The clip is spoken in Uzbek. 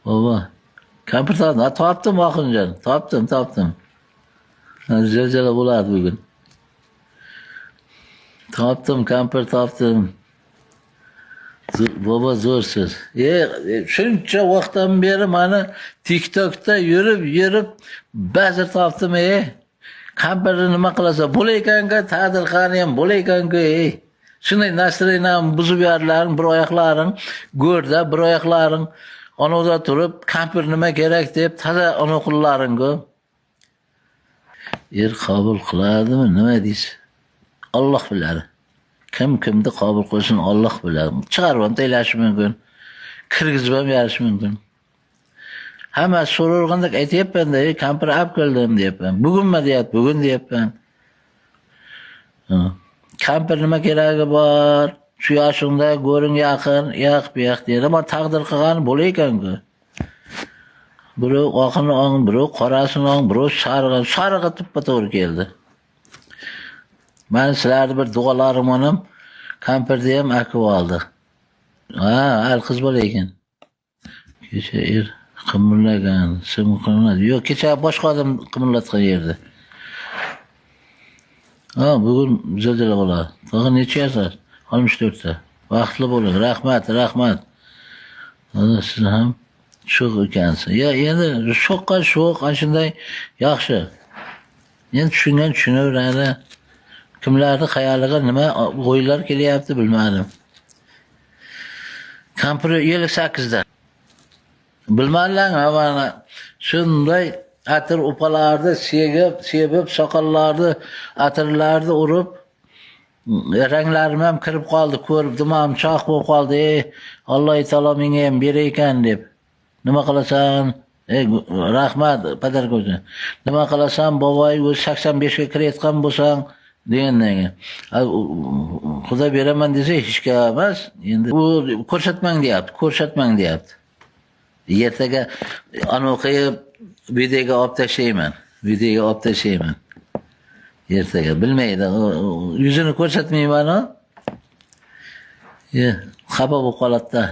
Baba. Kampir topdim. Ha, topdim Oxunjon. Topdim. Jala bo'ladi bugun. Topdim, kampir topdim. Baba zo'rsiz. Shuncha vaqtdan beri mana TikTokda yurib ba'zi topdim. Kampirni nima qilasa bo'laykan-ku, tadilqani ham bo'laykan-ku. Shunday nasrayni buzib yuborlaring, bir oyoqlaring go'rda, bir oyoqlaring onoda turib, kampir nima kerak deb taza onoqillaring-ku. Qabul qiladimi, nima deysiz? Alloh biladi. Kimni qabul qilsin Alloh biladi. Chiqarib ham taylashi mumkin. Kirgizib ham yuborishi mumkin. Hamma so'raganda aytyapman-da, kampir olib keldim deyapman. Bugunmi deyapti, bugun deyapman. Kampir nima keragi bor? Shu yoshingda go'ring yaqin, bu yoq deydi. Ammo taqdir qilgan bo'laykan-ku. Birov oqini ong, birov qorasini ong, birov sarig'i to'g'ri keldi. Men sizlarni bir duolarim onam kampirni ham akib oldi. Al qiz bola ekan. Kecha qimirlagan, sim qilmadi. Yo'q, kecha boshqa odam qimirlatgan yerda. Bugun zilzila bo'ladi. Tag'in necha yashar? 64 ta. Vaqtli bo'ling. Rahmat. Siz ham sho'q ekansiz. Endi sho'qqa ana shunday yaxshi. Endi tushunaveradi. Kimlarning xayoliga nima o'ylar kelyapti bilmadim. Kampir 58 da. Bilmadim mana shunday atir upalarni sevib soqollarni atirlarni urib ranglarim ham kirib qoldi, ko'rib dimam choq bo'lib qoldi. Alloh taolo menga ham berar ekan deb. Nima qilasan? Rahmat padarko'zi. Nima qilasan boboy o'z 85 ga kirayotgan bo'lsang degandan. Xudo beraman desa hech kim emas. Endi u ko'rsatmang deyapti. Ertaga anoqiga videoga olib tashlayman. Ertaga bilmaydi. Yuzini ko'rsatmayman. Xafa bo'lib qoladi-da.